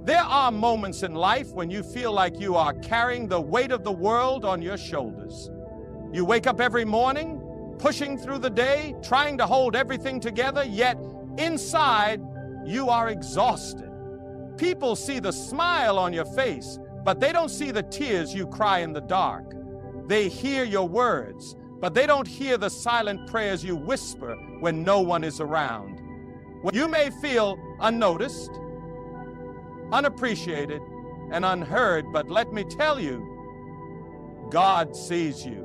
There are moments in life when you feel like you are carrying the weight of the world on your shoulders. You wake up every morning, pushing through the day, trying to hold everything together, yet inside you are exhausted. People see the smile on your face, but they don't see the tears you cry in the dark. They hear your words, but they don't hear the silent prayers you whisper when no one is around. You may feel unnoticed, unappreciated, and unheard, but let me tell you, God sees you.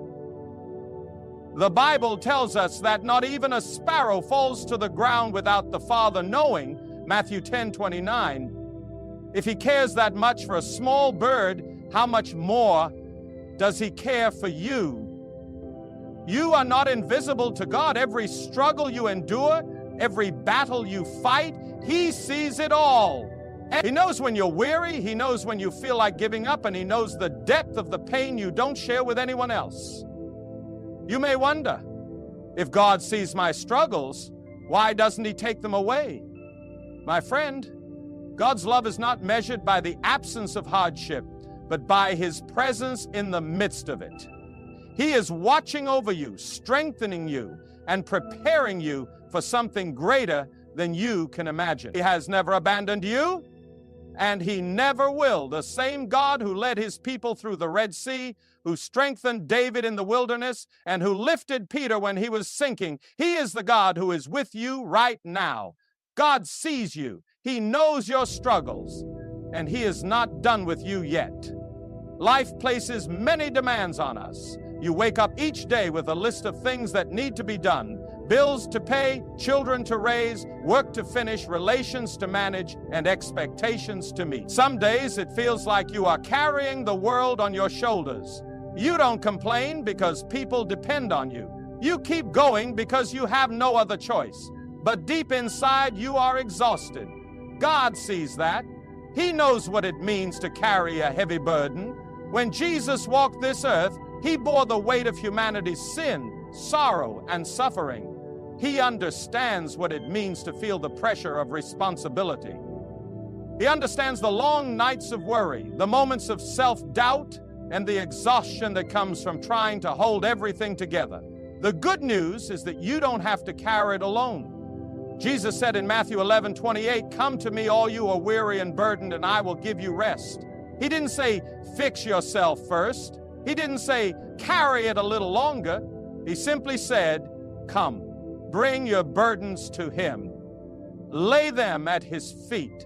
The Bible tells us that not even a sparrow falls to the ground without the Father knowing, Matthew 10:29. If He cares that much for a small bird, how much more does He care for you? You are not invisible to God. Every struggle you endure, every battle you fight, He sees it all. And He knows when you're weary, He knows when you feel like giving up, and He knows the depth of the pain you don't share with anyone else. You may wonder, if God sees my struggles, why doesn't He take them away? My friend, God's love is not measured by the absence of hardship, but by His presence in the midst of it. He is watching over you, strengthening you, and preparing you for something greater than you can imagine. He has never abandoned you, and He never will. The same God who led His people through the Red Sea, who strengthened David in the wilderness, and who lifted Peter when he was sinking, He is the God who is with you right now. God sees you. He knows your struggles, and He is not done with you yet. Life places many demands on us. You wake up each day with a list of things that need to be done. Bills to pay, children to raise, work to finish, relations to manage, and expectations to meet. Some days it feels like you are carrying the world on your shoulders. You don't complain because people depend on you. You keep going because you have no other choice. But deep inside, you are exhausted. God sees that. He knows what it means to carry a heavy burden. When Jesus walked this earth, He bore the weight of humanity's sin, sorrow, and suffering. He understands what it means to feel the pressure of responsibility. He understands the long nights of worry, the moments of self-doubt, and the exhaustion that comes from trying to hold everything together. The good news is that you don't have to carry it alone. Jesus said in Matthew 11:28, "Come to me, all you are weary and burdened, and I will give you rest." He didn't say, fix yourself first. He didn't say, carry it a little longer. He simply said, come, bring your burdens to Him. Lay them at His feet.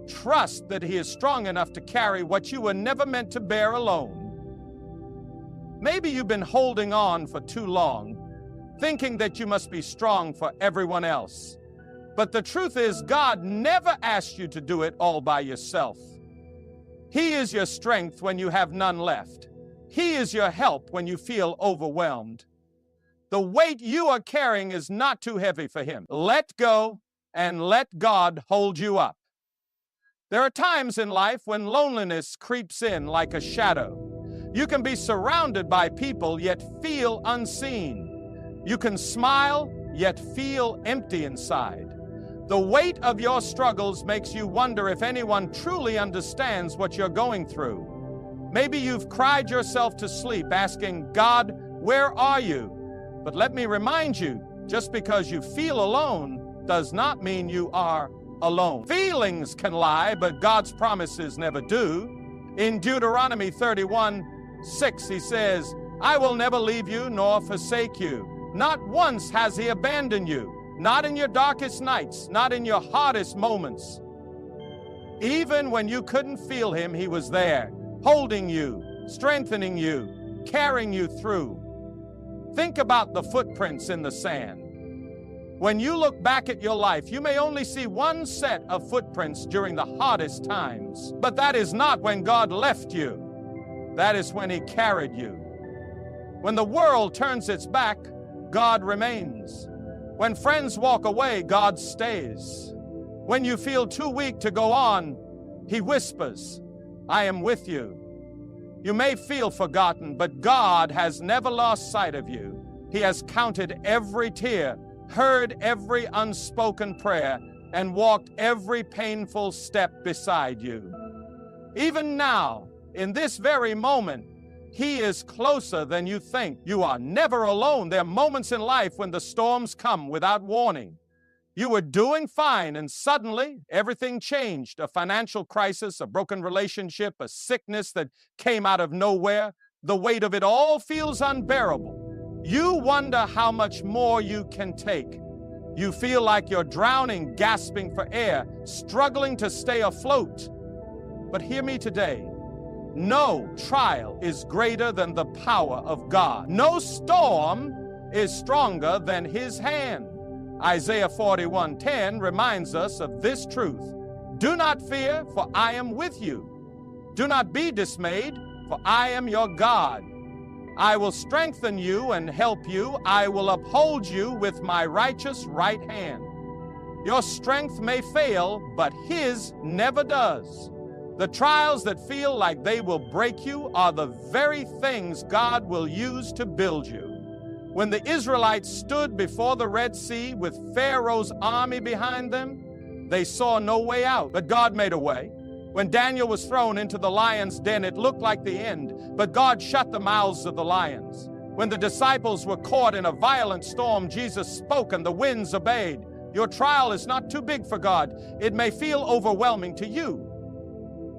Trust that He is strong enough to carry what you were never meant to bear alone. Maybe you've been holding on for too long, thinking that you must be strong for everyone else. But the truth is, God never asked you to do it all by yourself. He is your strength when you have none left. He is your help when you feel overwhelmed. The weight you are carrying is not too heavy for Him. Let go and let God hold you up. There are times in life when loneliness creeps in like a shadow. You can be surrounded by people yet feel unseen. You can smile yet feel empty inside. The weight of your struggles makes you wonder if anyone truly understands what you're going through. Maybe you've cried yourself to sleep asking, God, where are you? But let me remind you, just because you feel alone does not mean you are alone. Feelings can lie, but God's promises never do. In Deuteronomy 31:6, He says, I will never leave you nor forsake you. Not once has He abandoned you. Not in your darkest nights, not in your hardest moments. Even when you couldn't feel Him, He was there, holding you, strengthening you, carrying you through. Think about the footprints in the sand. When you look back at your life, you may only see one set of footprints during the hardest times. But that is not when God left you. That is when He carried you. When the world turns its back, God remains. When friends walk away, God stays. When you feel too weak to go on, He whispers, I am with you. You may feel forgotten, but God has never lost sight of you. He has counted every tear, heard every unspoken prayer, and walked every painful step beside you. Even now, in this very moment, He is closer than you think. You are never alone. There are moments in life when the storms come without warning. You were doing fine, and suddenly everything changed. A financial crisis, a broken relationship, a sickness that came out of nowhere. The weight of it all feels unbearable. You wonder how much more you can take. You feel like you're drowning, gasping for air, struggling to stay afloat. But hear me today. No trial is greater than the power of God. No storm is stronger than His hand. Isaiah 41:10 reminds us of this truth. Do not fear, for I am with you. Do not be dismayed, for I am your God. I will strengthen you and help you. I will uphold you with my righteous right hand. Your strength may fail, but His never does. The trials that feel like they will break you are the very things God will use to build you. When the Israelites stood before the Red Sea with Pharaoh's army behind them, they saw no way out, but God made a way. When Daniel was thrown into the lion's den, it looked like the end, but God shut the mouths of the lions. When the disciples were caught in a violent storm, Jesus spoke and the winds obeyed. Your trial is not too big for God. It may feel overwhelming to you,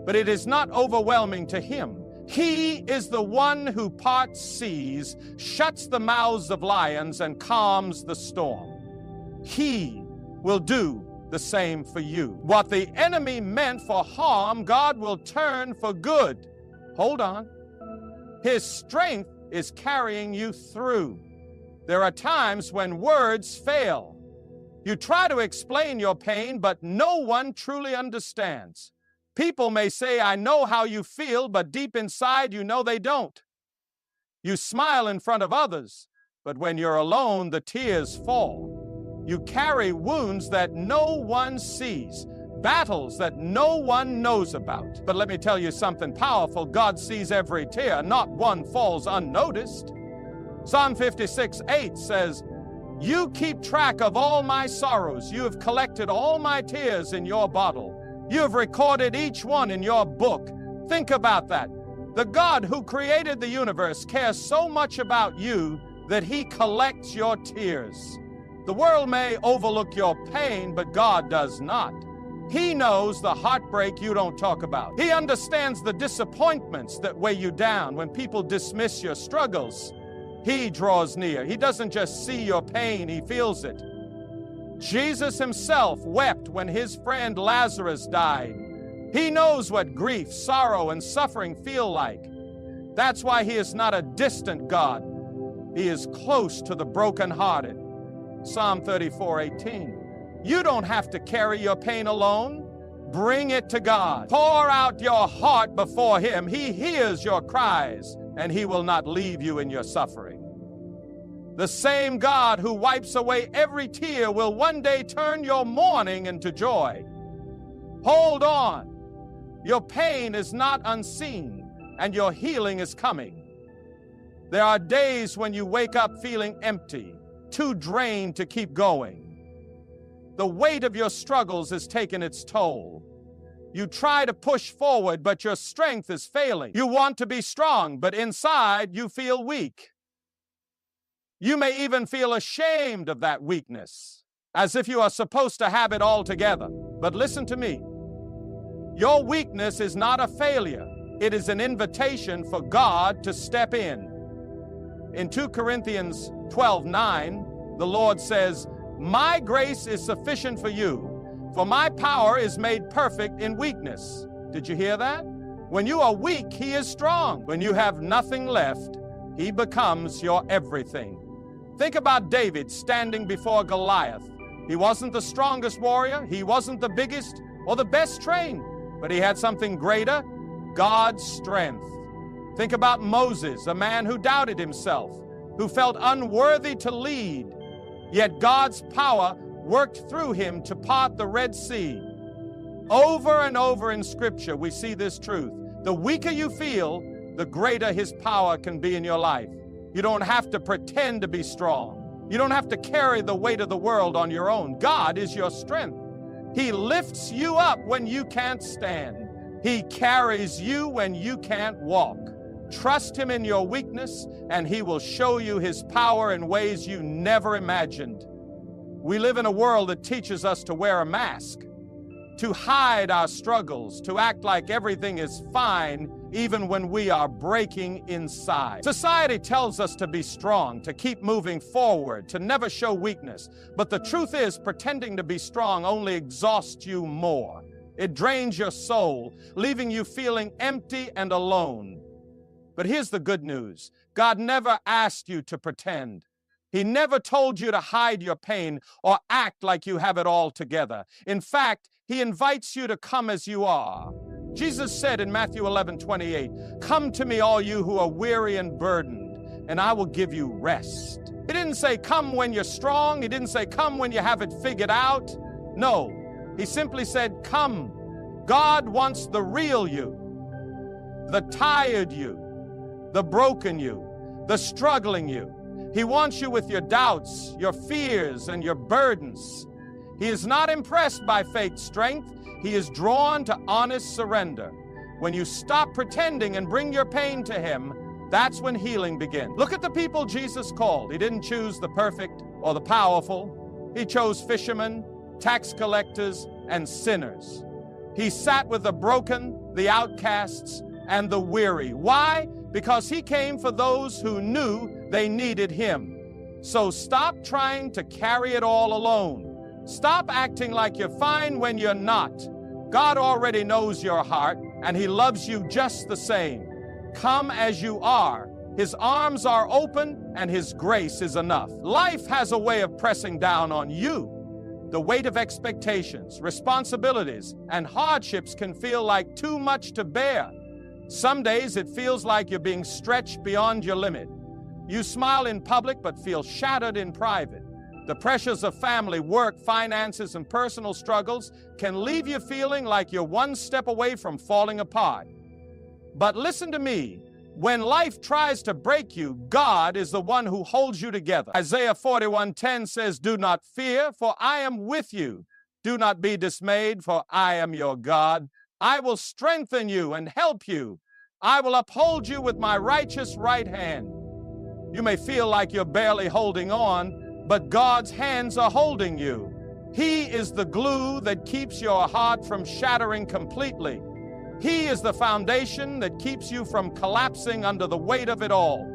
but it is not overwhelming to Him. He is the one who parts seas, shuts the mouths of lions, and calms the storm. He will do the same for you. What the enemy meant for harm, God will turn for good. Hold on. His strength is carrying you through. There are times when words fail. You try to explain your pain, but no one truly understands. People may say, I know how you feel, but deep inside you know they don't. You smile in front of others, but when you're alone, the tears fall. You carry wounds that no one sees, battles that no one knows about. But let me tell you something powerful. God sees every tear. Not one falls unnoticed. Psalm 56:8 says, You keep track of all my sorrows. You have collected all my tears in your bottle. You have recorded each one in your book. Think about that. The God who created the universe cares so much about you that He collects your tears. The world may overlook your pain, but God does not. He knows the heartbreak you don't talk about. He understands the disappointments that weigh you down when people dismiss your struggles. He draws near. He doesn't just see your pain, He feels it. Jesus Himself wept when His friend Lazarus died. He knows what grief, sorrow, and suffering feel like. That's why He is not a distant God. He is close to the brokenhearted. Psalm 34:18. You don't have to carry your pain alone. Bring it to God. Pour out your heart before Him. He hears your cries, and He will not leave you in your suffering. The same God who wipes away every tear will one day turn your mourning into joy. Hold on. Your pain is not unseen, and your healing is coming. There are days when you wake up feeling empty, too drained to keep going. The weight of your struggles has taken its toll. You try to push forward, but your strength is failing. You want to be strong, but inside you feel weak. You may even feel ashamed of that weakness, as if you are supposed to have it all together. But listen to me. Your weakness is not a failure. It is an invitation for God to step in. In 2 Corinthians 12:9, the Lord says, My grace is sufficient for you, for my power is made perfect in weakness. Did you hear that? When you are weak, He is strong. When you have nothing left, He becomes your everything. Think about David standing before Goliath. He wasn't the strongest warrior. He wasn't the biggest or the best trained, but he had something greater, God's strength. Think about Moses, a man who doubted himself, who felt unworthy to lead, yet God's power worked through him to part the Red Sea. Over and over in Scripture, we see this truth. The weaker you feel, the greater His power can be in your life. You don't have to pretend to be strong. You don't have to carry the weight of the world on your own. God is your strength. He lifts you up when you can't stand. He carries you when you can't walk. Trust Him in your weakness, and He will show you His power in ways you never imagined. We live in a world that teaches us to wear a mask, to hide our struggles, to act like everything is fine even when we are breaking inside. Society tells us to be strong, to keep moving forward, to never show weakness. But the truth is, pretending to be strong only exhausts you more. It drains your soul, leaving you feeling empty and alone. But here's the good news. God never asked you to pretend. He never told you to hide your pain or act like you have it all together. In fact, He invites you to come as you are. Jesus said in Matthew 11:28, "Come to me, all you who are weary and burdened, and I will give you rest." He didn't say come when you're strong. He didn't say come when you have it figured out. No, He simply said come. God wants the real you, the tired you, the broken you, the struggling you. He wants you with your doubts, your fears, and your burdens. He is not impressed by fake strength. He is drawn to honest surrender. When you stop pretending and bring your pain to Him, that's when healing begins. Look at the people Jesus called. He didn't choose the perfect or the powerful. He chose fishermen, tax collectors, and sinners. He sat with the broken, the outcasts, and the weary. Why? Because He came for those who knew they needed Him. So stop trying to carry it all alone. Stop acting like you're fine when you're not. God already knows your heart, and He loves you just the same. Come as you are. His arms are open, and His grace is enough. Life has a way of pressing down on you. The weight of expectations, responsibilities, and hardships can feel like too much to bear. Some days it feels like you're being stretched beyond your limit. You smile in public but feel shattered in private. The pressures of family, work, finances, and personal struggles can leave you feeling like you're one step away from falling apart. But listen to me. When life tries to break you, God is the one who holds you together. Isaiah 41:10 says, "Do not fear, for I am with you. Do not be dismayed, for I am your God. I will strengthen you and help you. I will uphold you with my righteous right hand." You may feel like you're barely holding on, but God's hands are holding you. He is the glue that keeps your heart from shattering completely. He is the foundation that keeps you from collapsing under the weight of it all.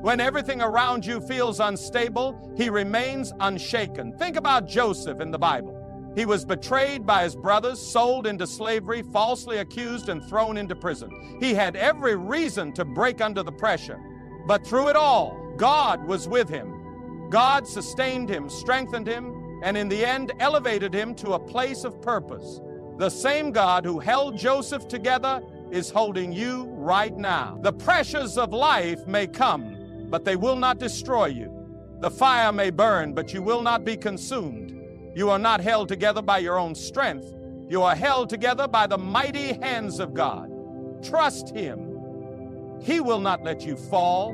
When everything around you feels unstable, He remains unshaken. Think about Joseph in the Bible. He was betrayed by his brothers, sold into slavery, falsely accused, and thrown into prison. He had every reason to break under the pressure. But through it all, God was with him. God sustained him, strengthened him, and in the end elevated him to a place of purpose. The same God who held Joseph together is holding you right now. The pressures of life may come, but they will not destroy you. The fire may burn, but you will not be consumed. You are not held together by your own strength. You are held together by the mighty hands of God. Trust Him. He will not let you fall.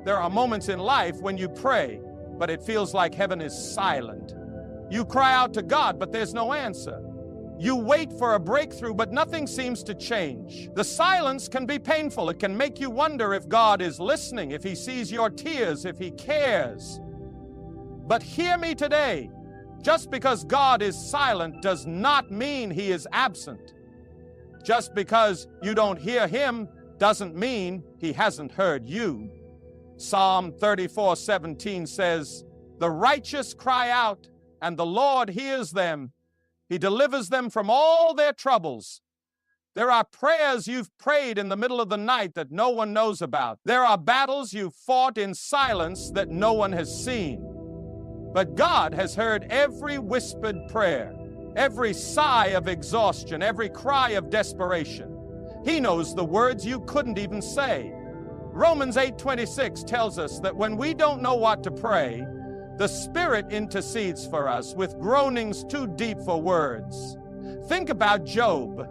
There are moments in life when you pray, but it feels like heaven is silent. You cry out to God, but there's no answer. You wait for a breakthrough, but nothing seems to change. The silence can be painful. It can make you wonder if God is listening, if He sees your tears, if He cares. But hear me today. Just because God is silent does not mean He is absent. Just because you don't hear Him doesn't mean He hasn't heard you. Psalm 34:17 says, "The righteous cry out, and the Lord hears them. He delivers them from all their troubles." There are prayers you've prayed in the middle of the night that no one knows about. There are battles you've fought in silence that no one has seen. But God has heard every whispered prayer, every sigh of exhaustion, every cry of desperation. He knows the words you couldn't even say. Romans 8:26 tells us that when we don't know what to pray, the Spirit intercedes for us with groanings too deep for words. Think about Job.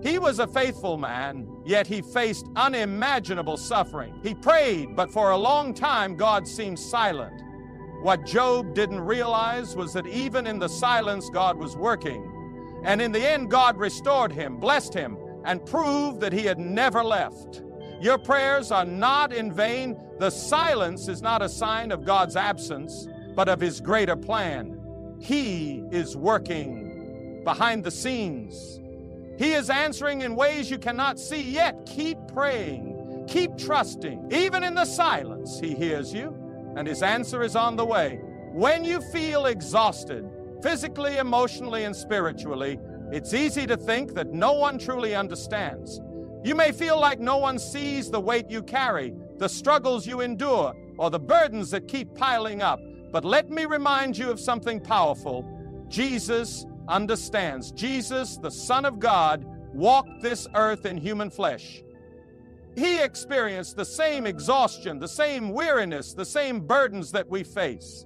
He was a faithful man, yet he faced unimaginable suffering. He prayed, but for a long time God seemed silent. What Job didn't realize was that even in the silence, God was working. And in the end, God restored him, blessed him, and proved that he had never left. Your prayers are not in vain. The silence is not a sign of God's absence, but of his greater plan. He is working behind the scenes. He is answering in ways you cannot see yet. Keep praying. Keep trusting. Even in the silence, he hears you, and his answer is on the way. When you feel exhausted, physically, emotionally, and spiritually, it's easy to think that no one truly understands. You may feel like no one sees the weight you carry, the struggles you endure, or the burdens that keep piling up. But let me remind you of something powerful. Jesus understands. Jesus, the Son of God, walked this earth in human flesh. He experienced the same exhaustion, the same weariness, the same burdens that we face.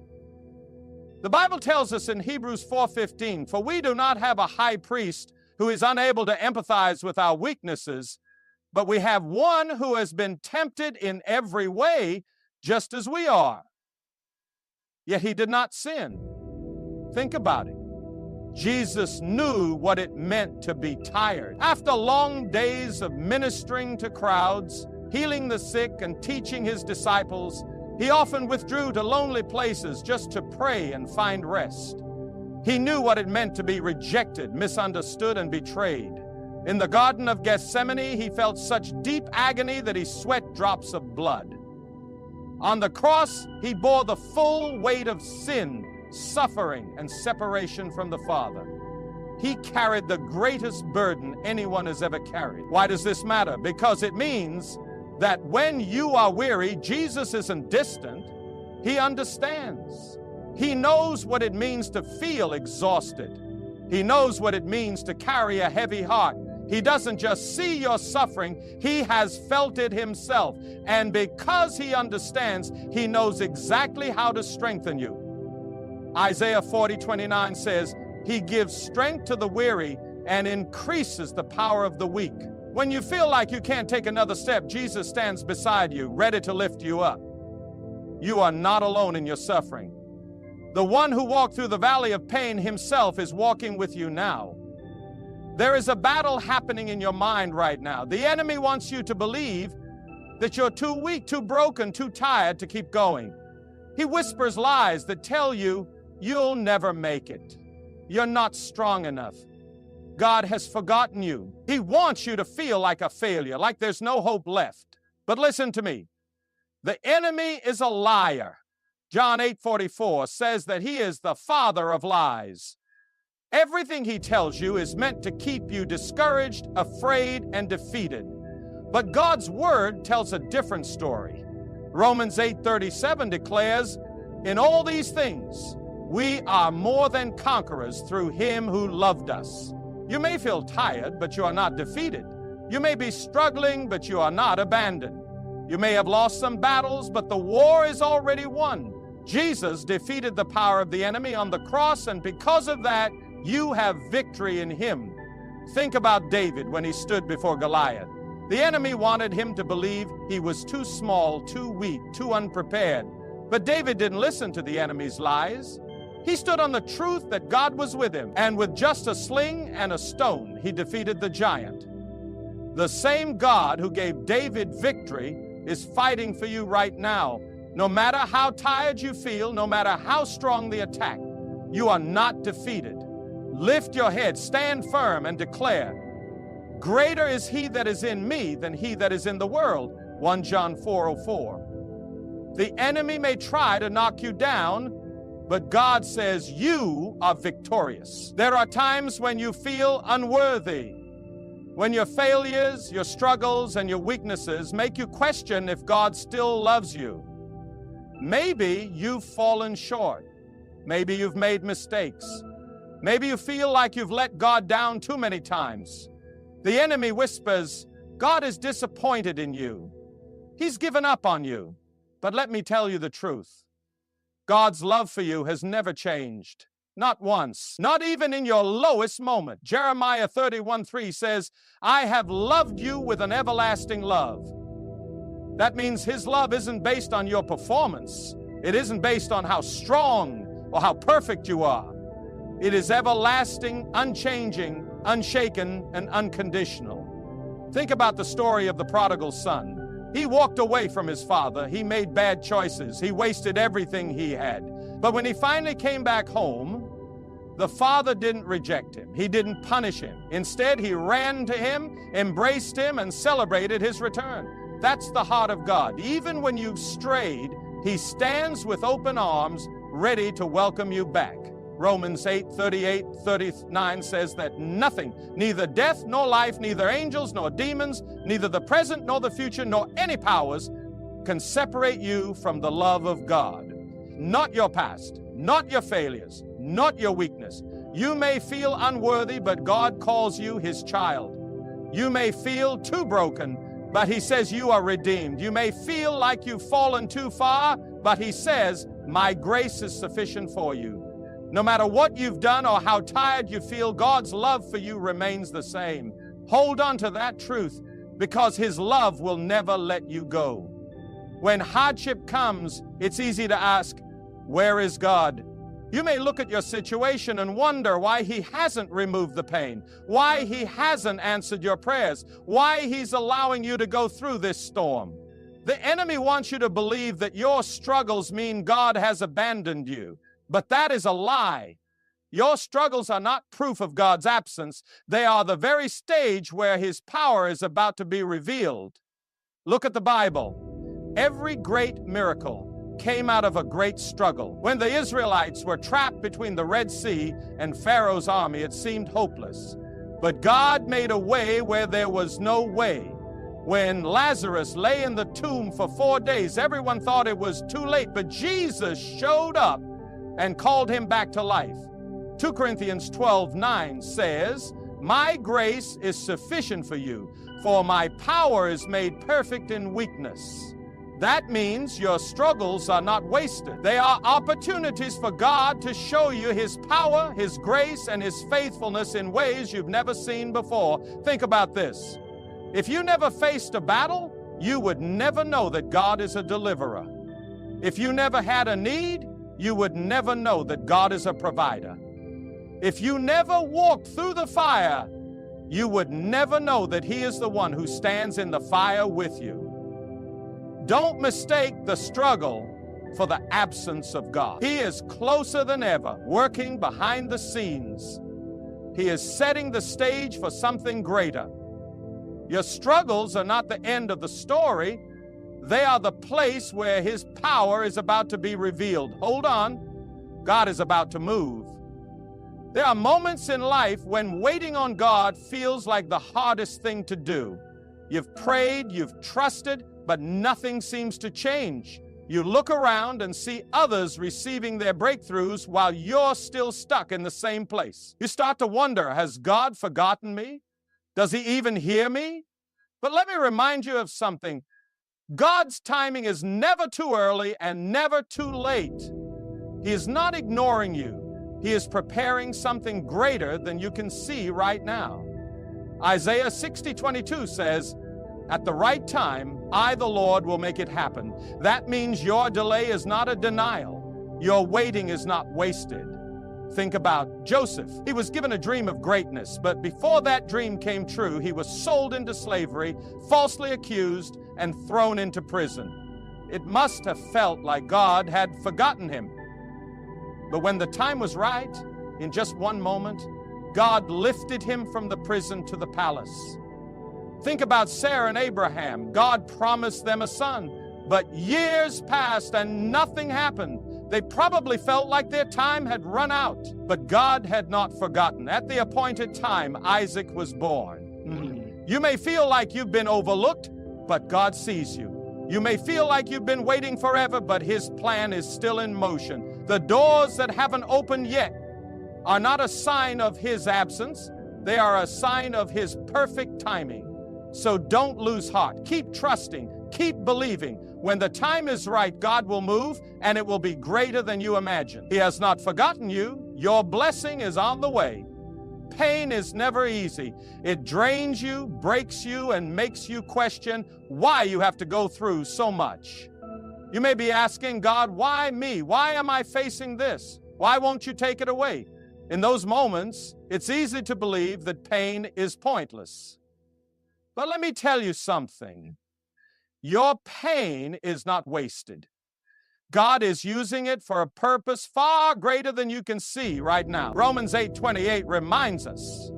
The Bible tells us in Hebrews 4:15, "For we do not have a high priest who is unable to empathize with our weaknesses, but we have one who has been tempted in every way, just as we are. Yet he did not sin." Think about it. Jesus knew what it meant to be tired. After long days of ministering to crowds, healing the sick, and teaching his disciples, he often withdrew to lonely places just to pray and find rest. He knew what it meant to be rejected, misunderstood, and betrayed. In the Garden of Gethsemane, he felt such deep agony that he sweat drops of blood. On the cross, he bore the full weight of sin, suffering, and separation from the Father. He carried the greatest burden anyone has ever carried. Why does this matter? Because it means that when you are weary, Jesus isn't distant. He understands. He knows what it means to feel exhausted. He knows what it means to carry a heavy heart. He doesn't just see your suffering, he has felt it himself. And because he understands, he knows exactly how to strengthen you. Isaiah 40:29 says, "He gives strength to the weary and increases the power of the weak." When you feel like you can't take another step, Jesus stands beside you, ready to lift you up. You are not alone in your suffering. The one who walked through the valley of pain himself is walking with you now. There is a battle happening in your mind right now. The enemy wants you to believe that you're too weak, too broken, too tired to keep going. He whispers lies that tell you you'll never make it. You're not strong enough. God has forgotten you. He wants you to feel like a failure, like there's no hope left. But listen to me. The enemy is a liar. John 8:44 says that he is the father of lies. Everything he tells you is meant to keep you discouraged, afraid, and defeated. But God's word tells a different story. Romans 8:37 declares, "In all these things, we are more than conquerors through him who loved us." You may feel tired, but you are not defeated. You may be struggling, but you are not abandoned. You may have lost some battles, but the war is already won. Jesus defeated the power of the enemy on the cross, and because of that, you have victory in him. Think about David when he stood before Goliath. The enemy wanted him to believe he was too small, too weak, too unprepared. But David didn't listen to the enemy's lies. He stood on the truth that God was with him, and with just a sling and a stone, he defeated the giant. The same God who gave David victory is fighting for you right now. No matter how tired you feel, no matter how strong the attack, you are not defeated. Lift your head, stand firm, and declare, "Greater is he that is in me than he that is in the world." 1 John 4:04. The enemy may try to knock you down, but God says you are victorious. There are times when you feel unworthy, when your failures, your struggles, and your weaknesses make you question if God still loves you. Maybe you've fallen short. Maybe you've made mistakes. Maybe you feel like you've let God down too many times. The enemy whispers, "God is disappointed in you. He's given up on you." But let me tell you the truth. God's love for you has never changed. Not once. Not even in your lowest moment. Jeremiah 31:3 says, "I have loved you with an everlasting love." That means his love isn't based on your performance. It isn't based on how strong or how perfect you are. It is everlasting, unchanging, unshaken, and unconditional. Think about the story of the prodigal son. He walked away from his father. He made bad choices. He wasted everything he had. But when he finally came back home, the father didn't reject him. He didn't punish him. Instead, he ran to him, embraced him, and celebrated his return. That's the heart of God. Even when you've strayed, He stands with open arms, ready to welcome you back. Romans 8:38-39 says that nothing, neither death nor life, neither angels nor demons, neither the present nor the future, nor any powers can separate you from the love of God. Not your past, not your failures, not your weakness. You may feel unworthy, but God calls you His child. You may feel too broken, but He says you are redeemed. You may feel like you've fallen too far, but He says, my grace is sufficient for you. No matter what you've done or how tired you feel, God's love for you remains the same. Hold on to that truth, because His love will never let you go. When hardship comes, it's easy to ask, where is God? You may look at your situation and wonder why He hasn't removed the pain, why He hasn't answered your prayers, why He's allowing you to go through this storm. The enemy wants you to believe that your struggles mean God has abandoned you. But that is a lie. Your struggles are not proof of God's absence. They are the very stage where His power is about to be revealed. Look at the Bible. Every great miracle came out of a great struggle. When the Israelites were trapped between the Red Sea and Pharaoh's army, it seemed hopeless. But God made a way where there was no way. When Lazarus lay in the tomb for 4 days, everyone thought it was too late, but Jesus showed up and called him back to life. 2 Corinthians 12:9 says, my grace is sufficient for you, for my power is made perfect in weakness. That means your struggles are not wasted. They are opportunities for God to show you His power, His grace, and His faithfulness in ways you've never seen before. Think about this. If you never faced a battle, you would never know that God is a deliverer. If you never had a need, you would never know that God is a provider. If you never walked through the fire, you would never know that He is the one who stands in the fire with you. Don't mistake the struggle for the absence of God. He is closer than ever, working behind the scenes. He is setting the stage for something greater. Your struggles are not the end of the story. They are the place where His power is about to be revealed. Hold on. God is about to move. There are moments in life when waiting on God feels like the hardest thing to do. You've prayed, you've trusted, but nothing seems to change. You look around and see others receiving their breakthroughs while you're still stuck in the same place. You start to wonder, has God forgotten me? Does He even hear me? But let me remind you of something. God's timing is never too early and never too late. He is not ignoring you. He is preparing something greater than you can see right now. Isaiah 60:22 says, at the right time, I, the Lord, will make it happen. That means your delay is not a denial. Your waiting is not wasted. Think about Joseph. He was given a dream of greatness, but before that dream came true, he was sold into slavery, falsely accused, and thrown into prison. It must have felt like God had forgotten him. But when the time was right, in just one moment, God lifted him from the prison to the palace. Think about Sarah and Abraham. God promised them a son, but years passed and nothing happened. They probably felt like their time had run out, but God had not forgotten. At the appointed time, Isaac was born. You may feel like you've been overlooked, but God sees you. You may feel like you've been waiting forever, but His plan is still in motion. The doors that haven't opened yet are not a sign of His absence. They are a sign of His perfect timing. So don't lose heart. Keep trusting. Keep believing. When the time is right, God will move, and it will be greater than you imagine. He has not forgotten you. Your blessing is on the way. Pain is never easy. It drains you, breaks you, and makes you question why you have to go through so much. You may be asking God, why me? Why am I facing this? Why won't you take it away? In those moments, it's easy to believe that pain is pointless. But let me tell you something. Your pain is not wasted. God is using it for a purpose far greater than you can see right now. Romans 8:28 reminds us,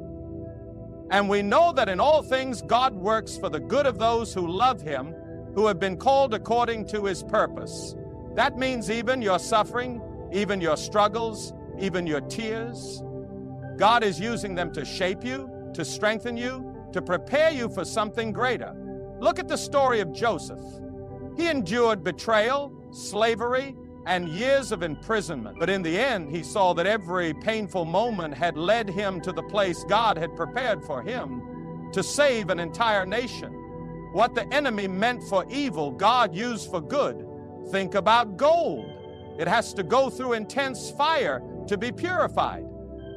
and we know that in all things God works for the good of those who love Him, who have been called according to His purpose. That means even your suffering, even your struggles, even your tears. God is using them to shape you, to strengthen you, to prepare you for something greater. Look at the story of Joseph. He endured betrayal, slavery, and years of imprisonment. But in the end, he saw that every painful moment had led him to the place God had prepared for him to save an entire nation. What the enemy meant for evil, God used for good. Think about gold. It has to go through intense fire to be purified.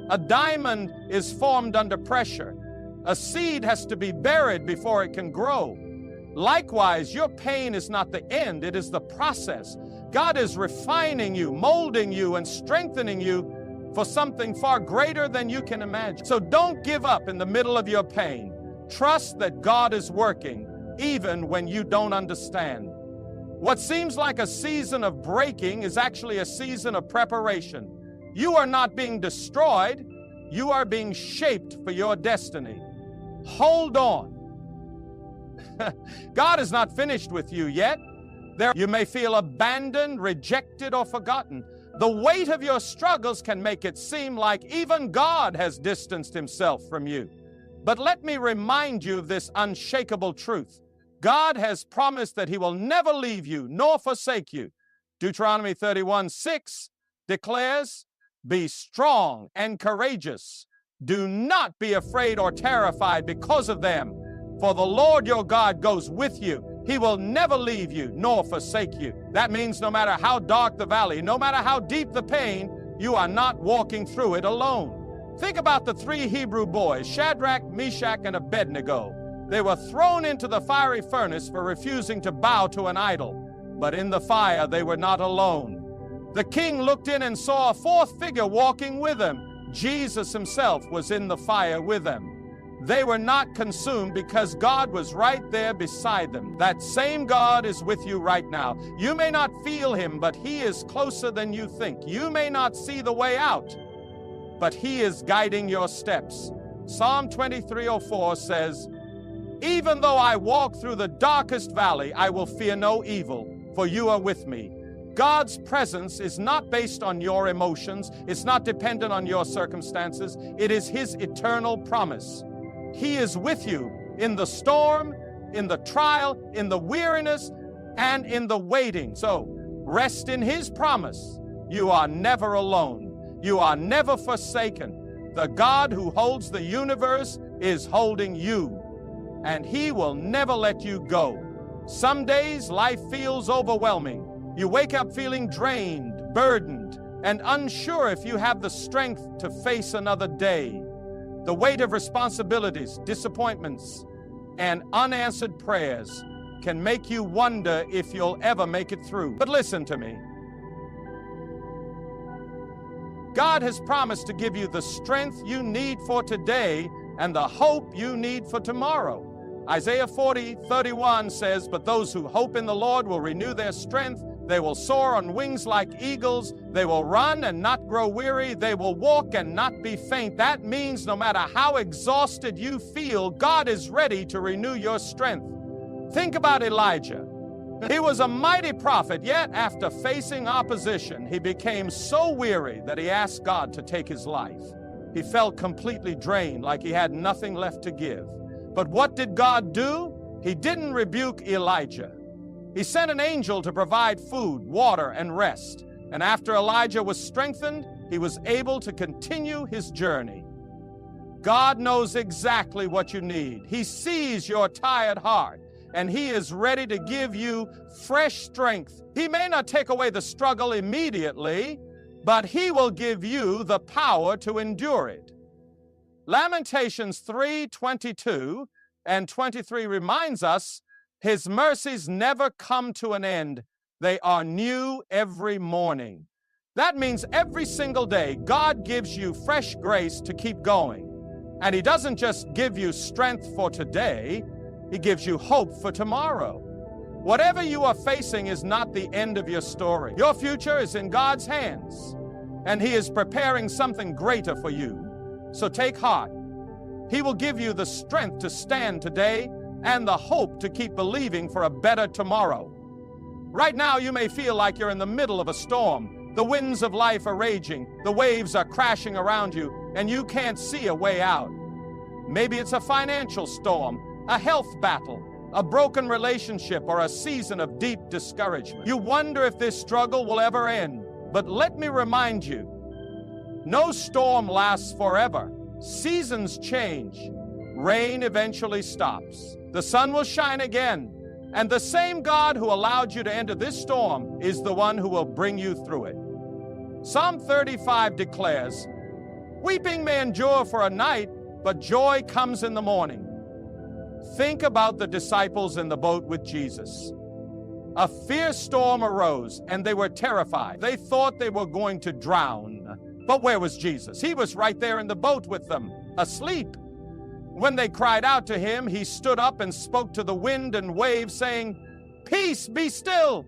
A diamond is formed under pressure. A seed has to be buried before it can grow. Likewise, your pain is not the end, it is the process. God is refining you, molding you, and strengthening you for something far greater than you can imagine. So don't give up in the middle of your pain. Trust that God is working, even when you don't understand. What seems like a season of breaking is actually a season of preparation. You are not being destroyed, you are being shaped for your destiny. Hold on. God is not finished with you yet. You may feel abandoned, rejected, or forgotten. The weight of your struggles can make it seem like even God has distanced Himself from you. But let me remind you of this unshakable truth. God has promised that He will never leave you nor forsake you. Deuteronomy 31:6 declares, "Be strong and courageous. Do not be afraid or terrified because of them. For the Lord your God goes with you. He will never leave you nor forsake you." That means no matter how dark the valley, no matter how deep the pain, you are not walking through it alone. Think about the three Hebrew boys, Shadrach, Meshach, and Abednego. They were thrown into the fiery furnace for refusing to bow to an idol. But in the fire, they were not alone. The king looked in and saw a fourth figure walking with them. Jesus Himself was in the fire with them. They were not consumed because God was right there beside them. That same God is with you right now. You may not feel Him, but He is closer than you think. You may not see the way out, but He is guiding your steps. Psalm 23:04 says, "Even though I walk through the darkest valley, I will fear no evil, for you are with me." God's presence is not based on your emotions. It's not dependent on your circumstances. It is His eternal promise. He is with you in the storm, in the trial, in the weariness, and in the waiting. So rest in His promise. You are never alone. You are never forsaken. The God who holds the universe is holding you, and He will never let you go. Some days life feels overwhelming. You wake up feeling drained, burdened, and unsure if you have the strength to face another day. The weight of responsibilities, disappointments, and unanswered prayers can make you wonder if you'll ever make it through. But listen to me. God has promised to give you the strength you need for today and the hope you need for tomorrow. Isaiah 40:31 says, "But those who hope in the Lord will renew their strength. They will soar on wings like eagles. They will run and not grow weary. They will walk and not be faint." That means no matter how exhausted you feel, God is ready to renew your strength. Think about Elijah. He was a mighty prophet, yet after facing opposition, he became so weary that he asked God to take his life. He felt completely drained, like he had nothing left to give. But what did God do? He didn't rebuke Elijah. He sent an angel to provide food, water, and rest. And after Elijah was strengthened, he was able to continue his journey. God knows exactly what you need. He sees your tired heart, and He is ready to give you fresh strength. He may not take away the struggle immediately, but He will give you the power to endure it. Lamentations 3:22 and 23 reminds us His mercies never come to an end. They are new every morning. That means every single day, God gives you fresh grace to keep going. And He doesn't just give you strength for today, He gives you hope for tomorrow. Whatever you are facing is not the end of your story. Your future is in God's hands, and He is preparing something greater for you. So take heart. He will give you the strength to stand today and the hope to keep believing for a better tomorrow. Right now, you may feel like you're in the middle of a storm. The winds of life are raging, the waves are crashing around you, and you can't see a way out. Maybe it's a financial storm, a health battle, a broken relationship, or a season of deep discouragement. You wonder if this struggle will ever end. But let me remind you, no storm lasts forever. Seasons change. Rain eventually stops. The sun will shine again. And the same God who allowed you to enter this storm is the one who will bring you through it. Psalm 35 declares, "Weeping may endure for a night, but joy comes in the morning." Think about the disciples in the boat with Jesus. A fierce storm arose, and they were terrified. They thought they were going to drown. But where was Jesus? He was right there in the boat with them, asleep. When they cried out to Him, He stood up and spoke to the wind and waves, saying, "Peace, be still."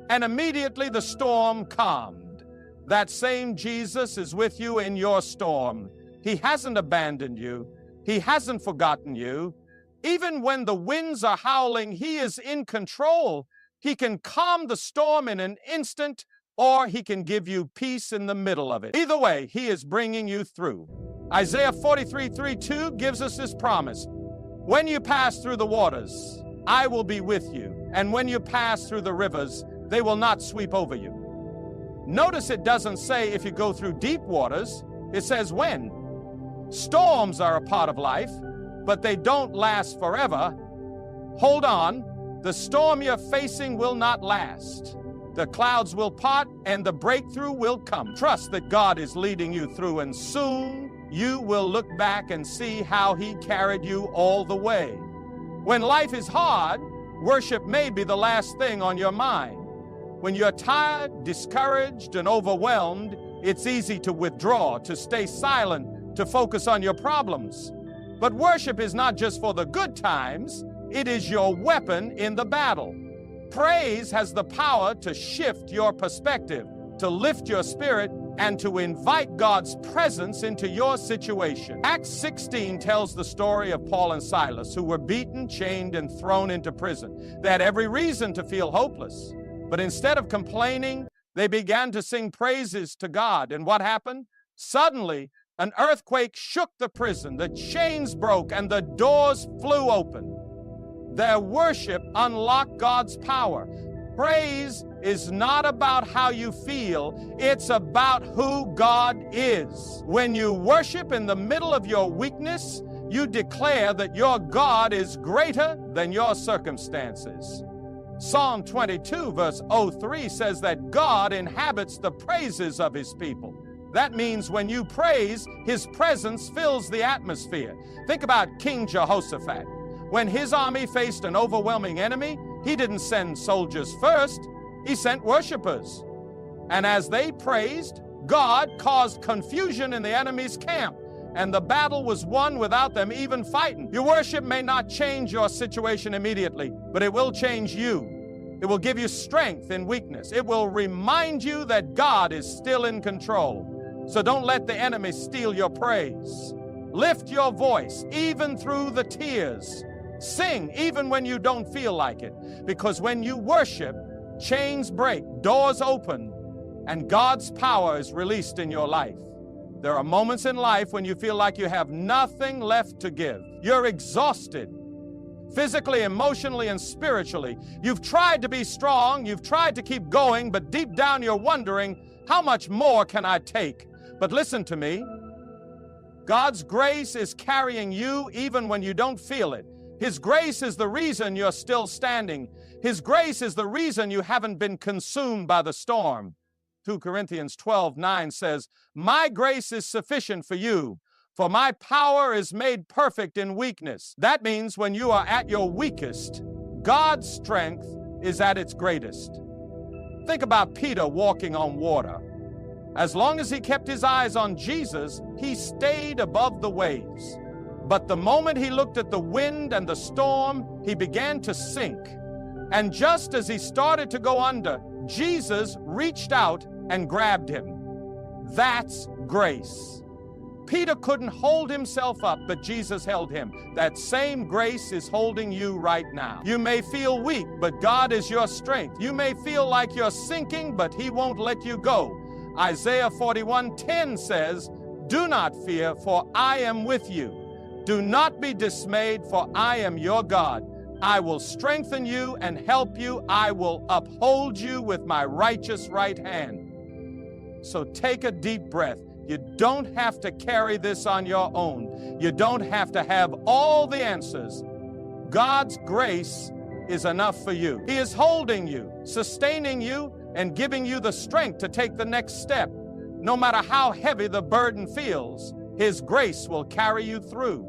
And immediately the storm calmed. That same Jesus is with you in your storm. He hasn't abandoned you. He hasn't forgotten you. Even when the winds are howling, He is in control. He can calm the storm in an instant, or He can give you peace in the middle of it. Either way, He is bringing you through. Isaiah 43:3-2 gives us this promise. "When you pass through the waters, I will be with you. And when you pass through the rivers, they will not sweep over you." Notice it doesn't say if you go through deep waters. It says when. Storms are a part of life, but they don't last forever. Hold on. The storm you're facing will not last. The clouds will part and the breakthrough will come. Trust that God is leading you through, and soon you will look back and see how He carried you all the way. When life is hard, worship may be the last thing on your mind. When you're tired, discouraged, and overwhelmed, it's easy to withdraw, to stay silent, to focus on your problems. But worship is not just for the good times. It is your weapon in the battle. Praise has the power to shift your perspective, to lift your spirit, and to invite God's presence into your situation. Acts 16 tells the story of Paul and Silas, who were beaten, chained, and thrown into prison. They had every reason to feel hopeless, but instead of complaining, they began to sing praises to God. And what happened? Suddenly, an earthquake shook the prison, the chains broke, and the doors flew open. Their worship unlocked God's power. Praise is not about how you feel, it's about who God is. When you worship in the middle of your weakness, you declare that your God is greater than your circumstances. Psalm 22 verse 03 says that God inhabits the praises of His people. That means when you praise, His presence fills the atmosphere. Think about King Jehoshaphat. When his army faced an overwhelming enemy, he didn't send soldiers first, he sent worshipers. And as they praised, God caused confusion in the enemy's camp, and the battle was won without them even fighting. Your worship may not change your situation immediately, but it will change you. It will give you strength in weakness. It will remind you that God is still in control. So don't let the enemy steal your praise. Lift your voice even through the tears. Sing even when you don't feel like it, because when you worship, chains break, doors open, and God's power is released in your life. There are moments in life when you feel like you have nothing left to give. You're exhausted, physically, emotionally, and spiritually. You've tried to be strong, you've tried to keep going, but deep down you're wondering, how much more can I take? But listen to me. God's grace is carrying you even when you don't feel it. His grace is the reason you're still standing. His grace is the reason you haven't been consumed by the storm. 2 Corinthians 12:9 says, "My grace is sufficient for you, for my power is made perfect in weakness." That means when you are at your weakest, God's strength is at its greatest. Think about Peter walking on water. As long as he kept his eyes on Jesus, he stayed above the waves. But the moment he looked at the wind and the storm, he began to sink. And just as he started to go under, Jesus reached out and grabbed him. That's grace. Peter couldn't hold himself up, but Jesus held him. That same grace is holding you right now. You may feel weak, but God is your strength. You may feel like you're sinking, but he won't let you go. Isaiah 41:10 says, "Do not fear, for I am with you. Do not be dismayed, for I am your God. I will strengthen you and help you. I will uphold you with my righteous right hand." So take a deep breath. You don't have to carry this on your own. You don't have to have all the answers. God's grace is enough for you. He is holding you, sustaining you, and giving you the strength to take the next step. No matter how heavy the burden feels, His grace will carry you through.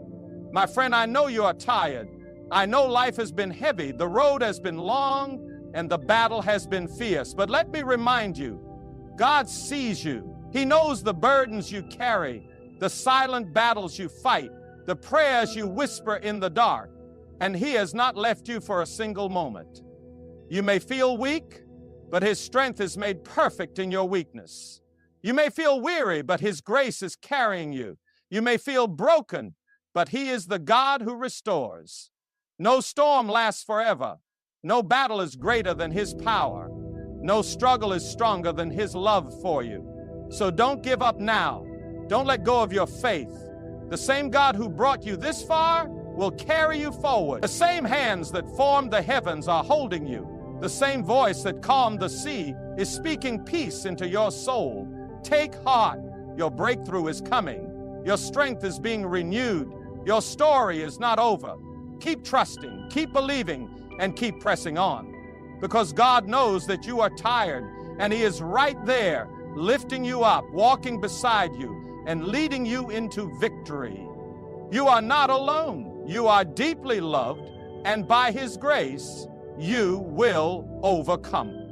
My friend, I know you are tired. I know life has been heavy, the road has been long, and the battle has been fierce. But let me remind you, God sees you. He knows the burdens you carry, the silent battles you fight, the prayers you whisper in the dark, and He has not left you for a single moment. You may feel weak, but His strength is made perfect in your weakness. You may feel weary, but His grace is carrying you. You may feel broken, but He is the God who restores. No storm lasts forever. No battle is greater than His power. No struggle is stronger than His love for you. So don't give up now. Don't let go of your faith. The same God who brought you this far will carry you forward. The same hands that formed the heavens are holding you. The same voice that calmed the sea is speaking peace into your soul. Take heart. Your breakthrough is coming. Your strength is being renewed. Your story is not over. Keep trusting, keep believing, and keep pressing on. Because God knows that you are tired, and He is right there, lifting you up, walking beside you, and leading you into victory. You are not alone. You are deeply loved, and by His grace, you will overcome.